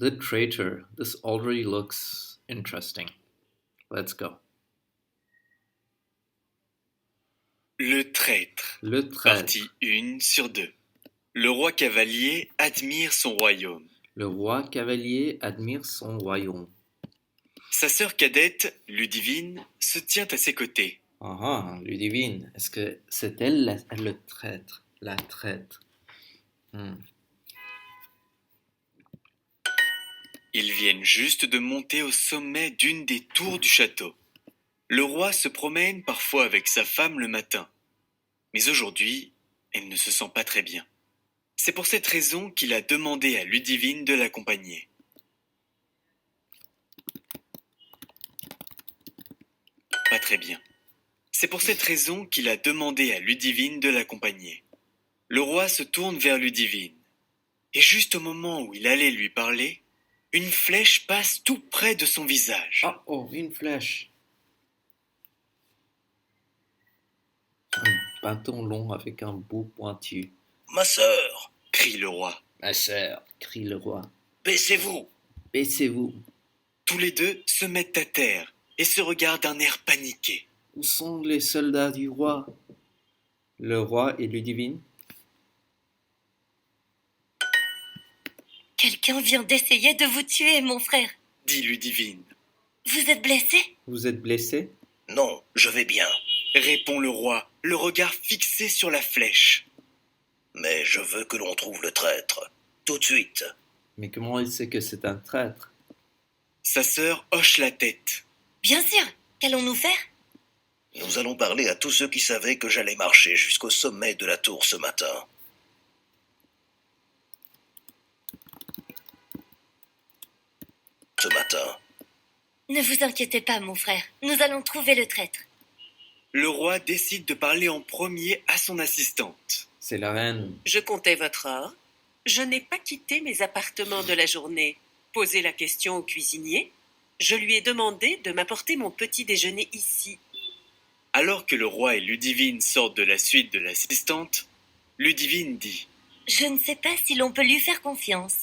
The traitor. This already looks interesting. Let's go. Le traître. Le traître. Partie 1 sur 2. Le roi cavalier admire son royaume. Le roi cavalier admire son royaume. Sa sœur cadette, Ludivine, se tient à ses côtés. Ah, Ludivine. Est-ce que c'est elle le traître? La traître. Ils viennent juste de monter au sommet d'une des tours du château. Le roi se promène parfois avec sa femme le matin. Mais aujourd'hui, elle ne se sent pas très bien. C'est pour cette raison qu'il a demandé à Ludivine de l'accompagner. Pas très bien. C'est pour cette raison qu'il a demandé à Ludivine de l'accompagner. Le roi se tourne vers Ludivine. Et juste au moment où il allait lui parler, une flèche passe tout près de son visage. Oh, une flèche. Un bâton long avec un bout pointu. Ma sœur, crie le roi. Ma sœur, crie le roi. Baissez-vous. Baissez-vous. Tous les deux se mettent à terre et se regardent d'un air paniqué. Où sont les soldats du roi? Le roi et Ludivine. Quelqu'un vient d'essayer de vous tuer, mon frère. Dit Ludivine. Vous êtes blessé? Vous êtes blessé? Non, je vais bien. Répond le roi, le regard fixé sur la flèche. Mais je veux que l'on trouve le traître. Tout de suite. Mais comment il sait que c'est un traître? Sa sœur hoche la tête. Bien sûr. Qu'allons-nous faire? Nous allons parler à tous ceux qui savaient que j'allais marcher jusqu'au sommet de la tour ce matin. Ce matin. Ne vous inquiétez pas, mon frère. Nous allons trouver le traître. Le roi décide de parler en premier à son assistante. C'est la reine. Je comptais votre or. Je n'ai pas quitté mes appartements de la journée. Posé la question au cuisinier. Je lui ai demandé de m'apporter mon petit déjeuner ici. Alors que le roi et Ludivine sortent de la suite de l'assistante, Ludivine dit « Je ne sais pas si l'on peut lui faire confiance. »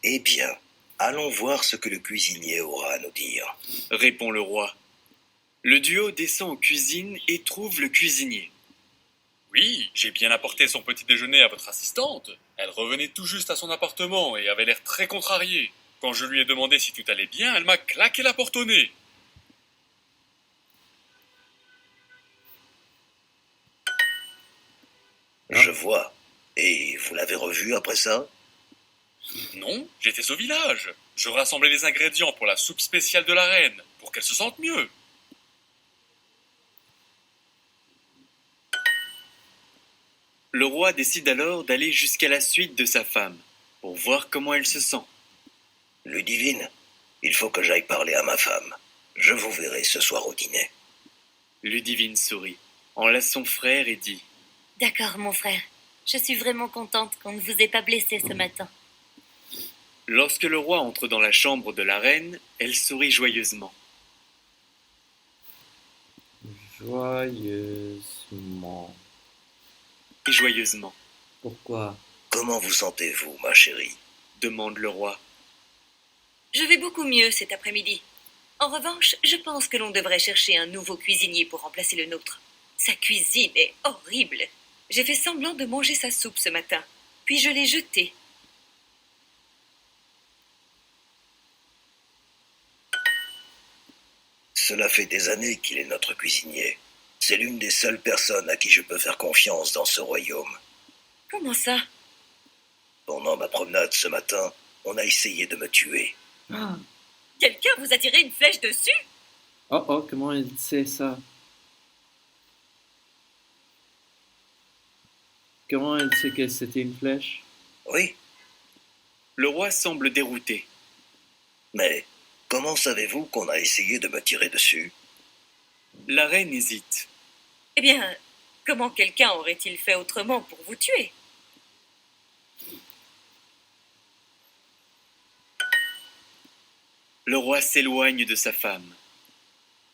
Eh bien, allons voir ce que le cuisinier aura à nous dire. Répond le roi. Le duo descend en cuisine et trouve le cuisinier. Oui, j'ai bien apporté son petit déjeuner à votre assistante. Elle revenait tout juste à son appartement et avait l'air très contrariée. Quand je lui ai demandé si tout allait bien, elle m'a claqué la porte au nez. Je vois. Et vous l'avez revu après ça? Non, j'étais au village. Je rassemblais les ingrédients pour la soupe spéciale de la reine, pour qu'elle se sente mieux. Le roi décide alors d'aller jusqu'à la suite de sa femme, pour voir comment elle se sent. Ludivine, il faut que j'aille parler à ma femme. Je vous verrai ce soir au dîner. Ludivine sourit, enlace son frère et dit « D'accord, mon frère. Je suis vraiment contente qu'on ne vous ait pas blessé ce matin. » Lorsque le roi entre dans la chambre de la reine, elle sourit joyeusement. Joyeusement. Et joyeusement. Pourquoi? Comment vous sentez-vous, ma chérie? Demande le roi. Je vais beaucoup mieux cet après-midi. En revanche, je pense que l'on devrait chercher un nouveau cuisinier pour remplacer le nôtre. Sa cuisine est horrible. J'ai fait semblant de manger sa soupe ce matin, puis je l'ai jetée. Cela fait des années qu'il est notre cuisinier. C'est l'une des seules personnes à qui je peux faire confiance dans ce royaume. Comment ça? Pendant ma promenade ce matin, on a essayé de me tuer. Quelqu'un vous a tiré une flèche dessus? Oh, comment il sait ça? Comment il sait que c'était une flèche? Oui, Le roi semble dérouté. mais comment savez-vous qu'on a essayé de me tirer dessus? La reine hésite. Eh bien, comment quelqu'un aurait-il fait autrement pour vous tuer? Le roi s'éloigne de sa femme.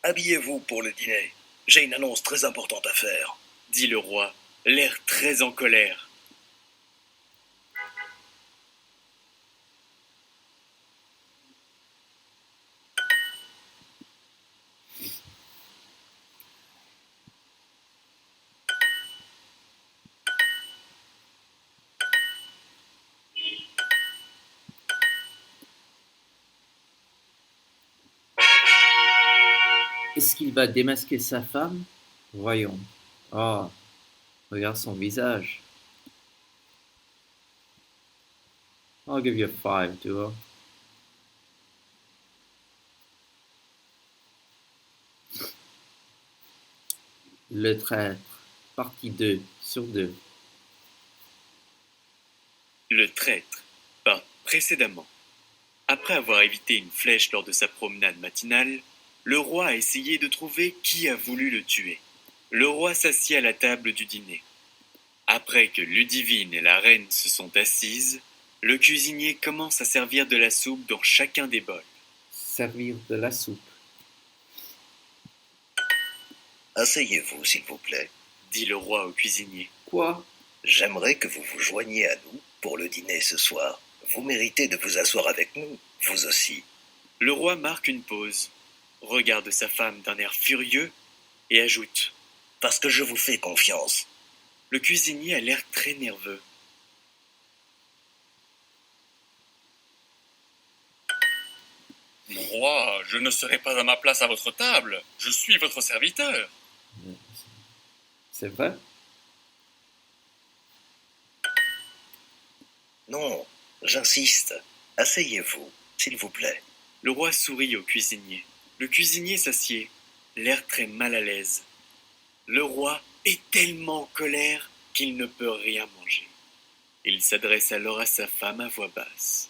Habillez-vous pour le dîner. J'ai une annonce très importante à faire. Dit le roi, l'air très en colère. Est-ce qu'il va démasquer sa femme? Voyons. Oh, regarde son visage. I'll give you a 5, Duo. Le traître, partie 2 sur 2. Le traître part précédemment. Après avoir évité une flèche lors de sa promenade matinale, le roi a essayé de trouver qui a voulu le tuer. Le roi s'assied à la table du dîner. Après que Ludivine et la reine se sont assises, le cuisinier commence à servir de la soupe dans chacun des bols. Servir de la soupe. Asseyez-vous, s'il vous plaît. Dit le roi au cuisinier. Quoi? J'aimerais que vous vous joigniez à nous pour le dîner ce soir. Vous méritez de vous asseoir avec nous, vous aussi. Le roi marque une pause, regarde sa femme d'un air furieux et ajoute. Parce que je vous fais confiance. Le cuisinier a l'air très nerveux. Mon roi, je ne serai pas à ma place à votre table. Je suis votre serviteur. C'est vrai? Non, j'insiste. Asseyez-vous, s'il vous plaît. Le roi sourit au cuisinier. Le cuisinier s'assied, l'air très mal à l'aise. Le roi est tellement en colère qu'il ne peut rien manger. Il s'adresse alors à sa femme à voix basse.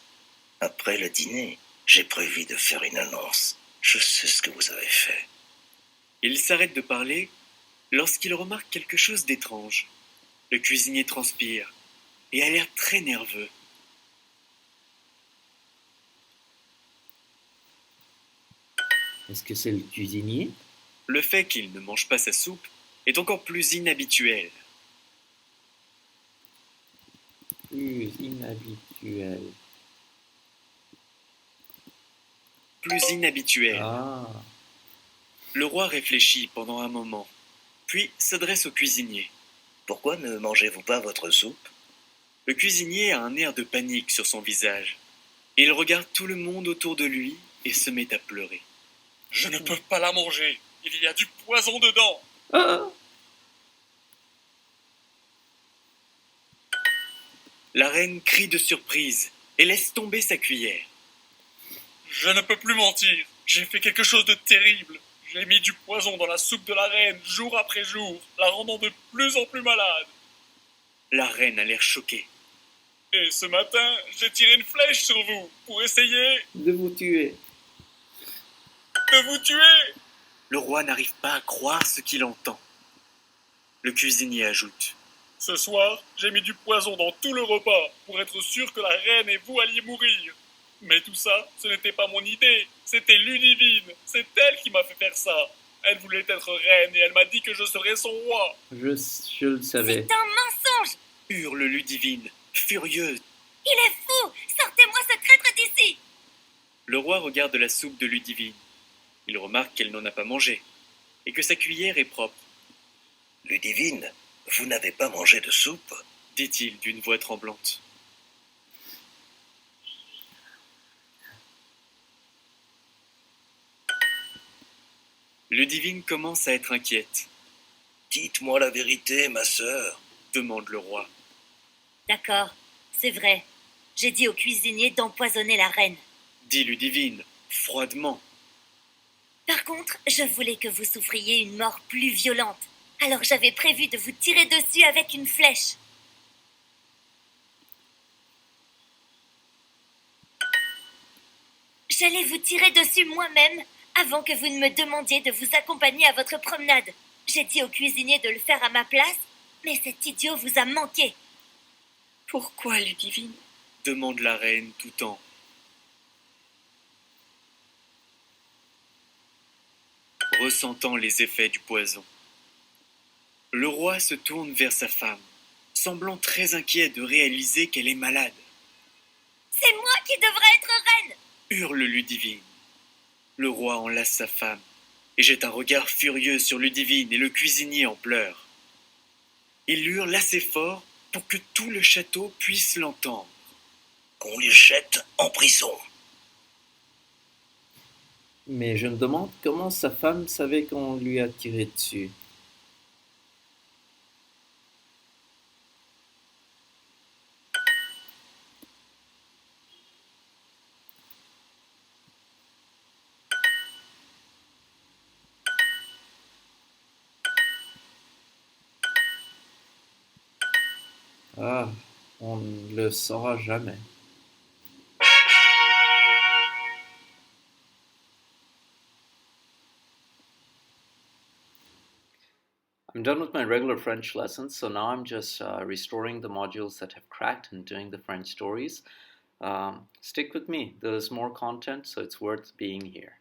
Après le dîner, j'ai prévu de faire une annonce. Je sais ce que vous avez fait. Il s'arrête de parler lorsqu'il remarque quelque chose d'étrange. Le cuisinier transpire et a l'air très nerveux. Est-ce que c'est le cuisinier? Le fait qu'il ne mange pas sa soupe est encore plus inhabituel. Plus inhabituel. Plus inhabituel. Ah, Le roi réfléchit pendant un moment, puis s'adresse au cuisinier. Pourquoi ne mangez-vous pas votre soupe? Le cuisinier a un air de panique sur son visage. Il regarde tout le monde autour de lui et se met à pleurer. Je ne peux pas la manger. Il y a du poison dedans. ah, La reine crie de surprise et laisse tomber sa cuillère. Je ne peux plus mentir. J'ai fait quelque chose de terrible. J'ai mis du poison dans la soupe de la reine jour après jour, la rendant de plus en plus malade. La reine a l'air choquée. Et ce matin, j'ai tiré une flèche sur vous pour essayer de vous tuer. de vous tuer. Le roi n'arrive pas à croire ce qu'il entend. Le cuisinier ajoute. Ce soir, j'ai mis du poison dans tout le repas pour être sûr que la reine et vous alliez mourir. Mais tout ça, ce n'était pas mon idée, c'était Ludivine. C'est elle qui m'a fait faire ça. Elle voulait être reine et elle m'a dit que je serais son roi. Je le savais. C'est un mensonge! Hurle Ludivine, furieuse. Il est fou! Sortez-moi ce traître d'ici! Le roi regarde la soupe de Ludivine. Il remarque qu'elle n'en a pas mangé et que sa cuillère est propre, Ludivine, vous n'avez pas mangé de soupe? dit-il d'une voix tremblante. Ludivine commence à être inquiète, Dites-moi la vérité, ma sœur. demande le roi. D'accord, c'est vrai. J'ai dit au cuisinier d'empoisonner la reine. Dit Ludivine, froidement. Par contre, je voulais que vous souffriez une mort plus violente. Alors j'avais prévu de vous tirer dessus avec une flèche. J'allais vous tirer dessus moi-même avant que vous ne me demandiez de vous accompagner à votre promenade. J'ai dit au cuisinier de le faire à ma place, mais cet idiot vous a manqué. Pourquoi, Ludivine? Demande la reine tout en. Ressentant les effets du poison. Le roi se tourne vers sa femme, semblant très inquiet de réaliser qu'elle est malade. C'est moi qui devrais être reine! Hurle Ludivine. Le roi enlace sa femme et jette un regard furieux sur Ludivine et le cuisinier en pleurs. Il hurle assez fort pour que tout le château puisse l'entendre. Qu'on les jette en prison. Mais je me demande comment sa femme savait qu'on lui a tiré dessus. Ah, on ne le saura jamais. I'm done with my regular French lessons, so now I'm just restoring the modules that have cracked and doing the French stories. Stick with me, there's more content, so it's worth being here.